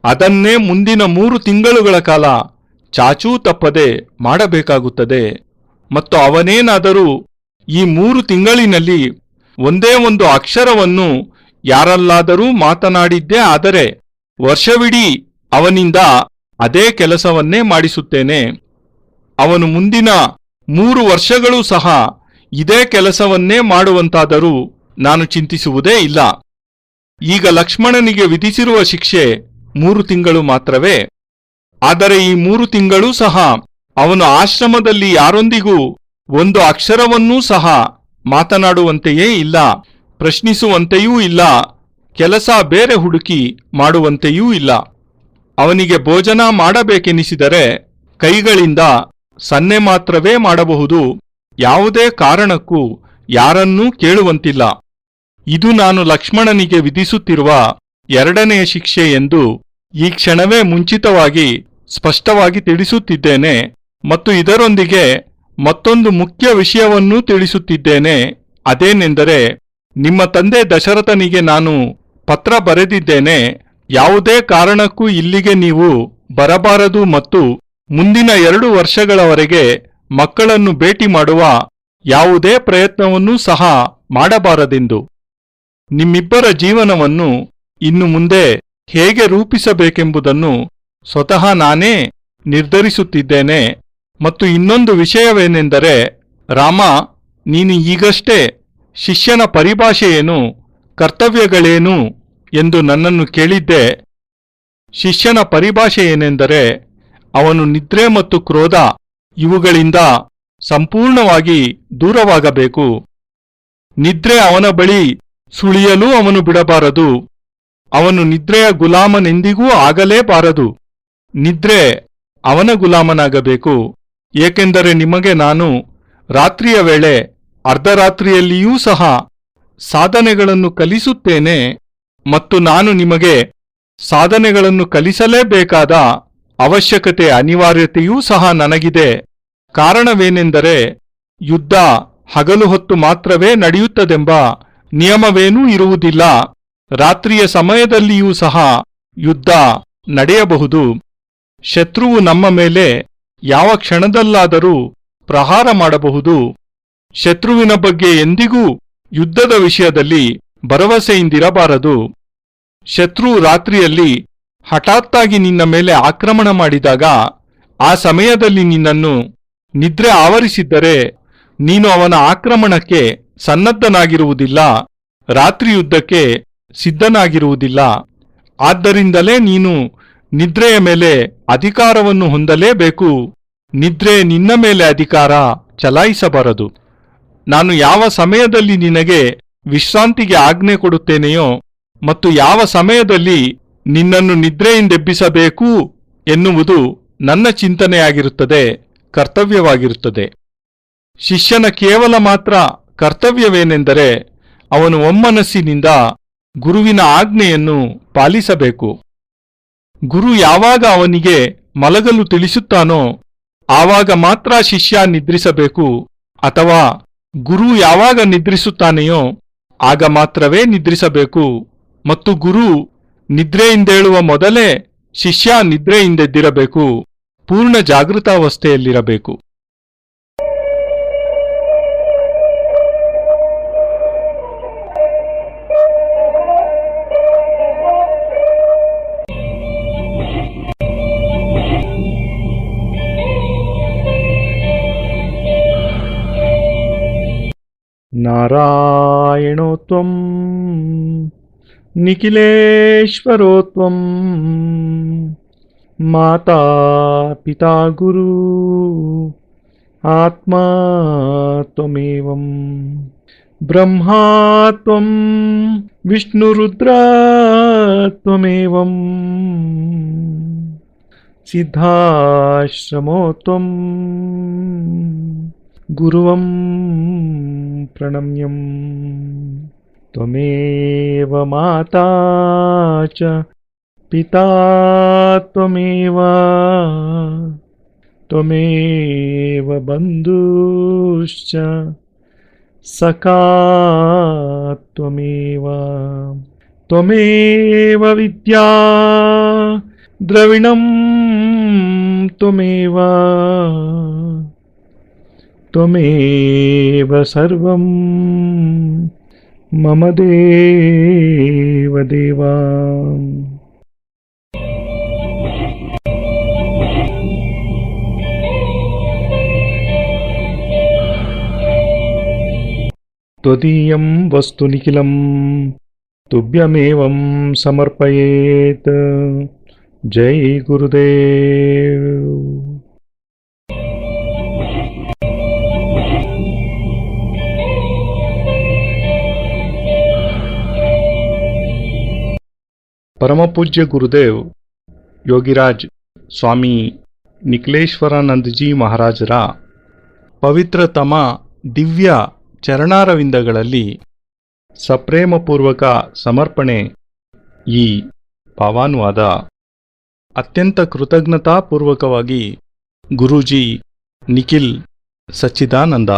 ಅದನ್ನೇ ಮುಂದಿನ 3 ತಿಂಗಳುಗಳ ಕಾಲ ಚಾಚೂ ತಪ್ಪದೆ ಮಾಡಬೇಕಾಗುತ್ತದೆ. ಮತ್ತು ಅವನೇನಾದರೂ ಈ 3 ತಿಂಗಳಿನಲ್ಲಿ ಒಂದೇ ಒಂದು ಅಕ್ಷರವನ್ನು ಯಾರಲ್ಲಾದರೂ ಮಾತನಾಡಿದ್ದೇ ಆದರೆ ವರ್ಷವಿಡೀ ಅವನಿಂದ ಅದೇ ಕೆಲಸವನ್ನೇ ಮಾಡಿಸುತ್ತೇನೆ. ಅವನು ಮುಂದಿನ 3 ವರ್ಷಗಳೂ ಸಹ ಇದೇ ಕೆಲಸವನ್ನೇ ಮಾಡುವಂತಾದರೂ ನಾನು ಚಿಂತಿಸುವುದೇ ಇಲ್ಲ. ಈಗ ಲಕ್ಷ್ಮಣನಿಗೆ ವಿಧಿಸಿರುವ ಶಿಕ್ಷೆ 3 ತಿಂಗಳು ಮಾತ್ರವೇ. ಆದರೆ ಈ 3 ತಿಂಗಳೂ ಸಹ ಅವನು ಆಶ್ರಮದಲ್ಲಿ ಯಾರೊಂದಿಗೂ ಒಂದು ಅಕ್ಷರವನ್ನೂ ಸಹ ಮಾತನಾಡುವಂತೆಯೇ ಇಲ್ಲ, ಪ್ರಶ್ನಿಸುವಂತೆಯೂ ಇಲ್ಲ, ಕೆಲಸ ಬೇರೆ ಹುಡುಕಿ ಮಾಡುವಂತೆಯೂ ಇಲ್ಲ. ಅವನಿಗೆ ಭೋಜನ ಮಾಡಬೇಕೆನಿಸಿದರೆ ಕೈಗಳಿಂದ ಸನ್ನೆ ಮಾತ್ರವೇ ಮಾಡಬಹುದು, ಯಾವುದೇ ಕಾರಣಕ್ಕೂ ಯಾರನ್ನೂ ಕೇಳುವಂತಿಲ್ಲ. ಇದು ನಾನು ಲಕ್ಷ್ಮಣನಿಗೆ ವಿಧಿಸುತ್ತಿರುವ 2ನೆಯ ಶಿಕ್ಷೆ ಎಂದು ಈ ಕ್ಷಣವೇ ಮುಂಚಿತವಾಗಿ ಸ್ಪಷ್ಟವಾಗಿ ತಿಳಿಸುತ್ತಿದ್ದೇನೆ. ಮತ್ತು ಇದರೊಂದಿಗೆ ಮತ್ತೊಂದು ಮುಖ್ಯ ವಿಷಯವನ್ನೂ ತಿಳಿಸುತ್ತಿದ್ದೇನೆ. ಅದೇನೆಂದರೆ, ನಿಮ್ಮ ತಂದೆ ದಶರಥನಿಗೆ ನಾನು ಪತ್ರ ಬರೆದಿದ್ದೇನೆ. ಯಾವುದೇ ಕಾರಣಕ್ಕೂ ಇಲ್ಲಿಗೆ ನೀವು ಬರಬಾರದು ಮತ್ತು ಮುಂದಿನ 2 ವರ್ಷಗಳವರೆಗೆ ಮಕ್ಕಳನ್ನು ಭೇಟಿ ಮಾಡುವ ಯಾವುದೇ ಪ್ರಯತ್ನವನ್ನೂ ಸಹ ಮಾಡಬಾರದೆಂದು. ನಿಮ್ಮಿಬ್ಬರ ಜೀವನವನ್ನು ಇನ್ನು ಮುಂದೆ ಹೇಗೆ ರೂಪಿಸಬೇಕೆಂಬುದನ್ನು ಸ್ವತಃ ನಾನೇ ನಿರ್ಧರಿಸುತ್ತಿದ್ದೇನೆ. ಮತ್ತು ಇನ್ನೊಂದು ವಿಷಯವೇನೆಂದರೆ, ರಾಮ, ನೀನು ಈಗಷ್ಟೇ ಶಿಷ್ಯನ ಪರಿಭಾಷೆಯೇನು, ಕರ್ತವ್ಯಗಳೇನು ಎಂದು ನನ್ನನ್ನು ಕೇಳಿದ್ದೆ. ಶಿಷ್ಯನ ಪರಿಭಾಷೆ ಏನೆಂದರೆ, ಅವನು ನಿದ್ರೆ ಮತ್ತು ಕ್ರೋಧ ಇವುಗಳಿಂದ ಸಂಪೂರ್ಣವಾಗಿ ದೂರವಾಗಬೇಕು. ನಿದ್ರೆ ಅವನ ಬಳಿ ಸುಳಿಯಲೂ ಅವನು ಬಿಡಬಾರದು. ಅವನು ನಿದ್ರೆಯ ಗುಲಾಮನೆಂದಿಗೂ ಆಗಲೇಬಾರದು. ನಿದ್ರೆ ಅವನ ಗುಲಾಮನಾಗಬೇಕು. ಏಕೆಂದರೆ ನಿಮಗೆ ನಾನು ರಾತ್ರಿಯ ವೇಳೆ ಅರ್ಧರಾತ್ರಿಯಲ್ಲಿಯೂ ಸಹ ಸಾಧನೆಗಳನ್ನು ಕಲಿಸುತ್ತೇನೆ ಮತ್ತು ನಾನು ನಿಮಗೆ ಸಾಧನೆಗಳನ್ನು ಕಲಿಸಲೇಬೇಕಾದ ಅವಶ್ಯಕತೆ ಅನಿವಾರ್ಯತೆಯೂ ಸಹ ನನಗಿದೆ. ಕಾರಣವೇನೆಂದರೆ, ಯುದ್ಧ ಹಗಲು ಹೊತ್ತು ಮಾತ್ರವೇ ನಡೆಯುತ್ತದೆಂಬ ನಿಯಮವೇನೂ ಇರುವುದಿಲ್ಲ. ರಾತ್ರಿಯ ಸಮಯದಲ್ಲಿಯೂ ಸಹ ಯುದ್ಧ ನಡೆಯಬಹುದು. ಶತ್ರುವು ನಮ್ಮ ಮೇಲೆ ಯಾವ ಕ್ಷಣದಲ್ಲಾದರೂ ಪ್ರಹಾರ ಮಾಡಬಹುದು. ಶತ್ರುವಿನ ಬಗ್ಗೆ ಎಂದಿಗೂ ಯುದ್ಧದ ವಿಷಯದಲ್ಲಿ ಭರವಸೆಯಿಂದಿರಬಾರದು. ಶತ್ರು ರಾತ್ರಿಯಲ್ಲಿ ಹಠಾತ್ತಾಗಿ ನಿನ್ನ ಮೇಲೆ ಆಕ್ರಮಣ ಮಾಡಿದಾಗ ಆ ಸಮಯದಲ್ಲಿ ನಿನ್ನನ್ನು ನಿದ್ರೆ ಆವರಿಸಿದ್ದರೆ ನೀನು ಅವನ ಆಕ್ರಮಣಕ್ಕೆ ಸನ್ನದ್ಧನಾಗಿರುವುದಿಲ್ಲ, ರಾತ್ರಿ ಯುದ್ಧಕ್ಕೆ ಸಿದ್ಧನಾಗಿರುವುದಿಲ್ಲ. ಆದ್ದರಿಂದಲೇ ನೀನು ನಿದ್ರೆಯ ಮೇಲೆ ಅಧಿಕಾರವನ್ನು ಹೊಂದಲೇಬೇಕು. ನಿದ್ರೆ ನಿನ್ನ ಮೇಲೆ ಅಧಿಕಾರ ಚಲಾಯಿಸಬಾರದು. ನಾನು ಯಾವ ಸಮಯದಲ್ಲಿ ನಿನಗೆ ವಿಶ್ರಾಂತಿಗೆ ಆಜ್ಞೆ ಕೊಡುತ್ತೇನೆಯೋ ಮತ್ತು ಯಾವ ಸಮಯದಲ್ಲಿ ನಿನ್ನನ್ನು ನಿದ್ರೆಯಿಂದೆಬ್ಬಿಸಬೇಕು ಎನ್ನುವುದು ನನ್ನ ಚಿಂತನೆಯಾಗಿರುತ್ತದೆ, ಕರ್ತವ್ಯವಾಗಿರುತ್ತದೆ. ಶಿಷ್ಯನ ಕೇವಲ ಮಾತ್ರ ಕರ್ತವ್ಯವೇನೆಂದರೆ ಅವನು ಒಮ್ಮನಸ್ಸಿನಿಂದ ಗುರುವಿನ ಆಜ್ಞೆಯನ್ನು ಪಾಲಿಸಬೇಕು. ಗುರು ಯಾವಾಗ ಅವನಿಗೆ ಮಲಗಲು ತಿಳಿಸುತ್ತಾನೋ ಆವಾಗ ಮಾತ್ರ ಶಿಷ್ಯ ನಿದ್ರಿಸಬೇಕು, ಅಥವಾ ಗುರು ಯಾವಾಗ ನಿದ್ರಿಸುತ್ತಾನೆಯೋ ಆಗ ಮಾತ್ರವೇ ನಿದ್ರಿಸಬೇಕು. ಮತ್ತು ಗುರು ನಿದ್ರೆಯಿಂದೇಳುವ ಮೊದಲೇ ಶಿಷ್ಯ ನಿದ್ರೆಯಿಂದೆದ್ದಿರಬೇಕು, ಪೂರ್ಣ ಜಾಗೃತಾವಸ್ಥೆಯಲ್ಲಿರಬೇಕು. ನಾರಾಯಣೋ ತ್ವಂ ನಿಖಿಲೇಶ್ವರೋ ತ್ವಂ ಮಾತಾ ಪಿತಾ ಗುರು ಆತ್ಮಾ ತ್ವಮೇವಂ ಬ್ರಹ್ಮಾ ತ್ವಂ ವಿಷ್ಣುರುದ್ರ ತ್ವಮೇವಂ ಸಿದ್ಧಾಶ್ರಮೋ ತ್ವಂ ಗುರುವಂ ಪ್ರಣಮ್ಯಂ ತ್ವಮೇವ ಮಾತಾ ಚ ಪಿತಾ ತ್ವಮೇವ ತ್ವಮೇವ ಬಂಧುಶ್ಚ ಸಖಾ ತ್ವಮೇವ ತ್ವಮೇವ ವಿದ್ಯಾ ದ್ರವಿಣಂ ತ್ವಮೇವ ತ್ವಮೇವ ಸರ್ವಂ ಮಮ ದೇವ ದೇವ. ತ್ವದೀಯಂ ವಸ್ತು ನಿಖಿಲಂ ತುಭ್ಯಮೇವಂ ಸಮರ್ಪಯೇತ್. ಜೈ ಗುರುದೇವ್. ಪರಮಪೂಜ್ಯ ಗುರುದೇವ್ ಯೋಗಿರಾಜ್ ಸ್ವಾಮಿ ನಿಖಿಲೇಶ್ವರಾನಂದಜಿ ಮಹಾರಾಜರ ಪವಿತ್ರತಮ ದಿವ್ಯ ಚರಣಾರವಿಂದಗಳಲ್ಲಿ ಸಪ್ರೇಮಪೂರ್ವಕ ಸಮರ್ಪಣೆ ಈ ಭಾವಾನುವಾದ. ಅತ್ಯಂತ ಕೃತಜ್ಞತಾಪೂರ್ವಕವಾಗಿ ಗುರೂಜಿ ನಿಖಿಲ್ ಸಚ್ಚಿದಾನಂದ.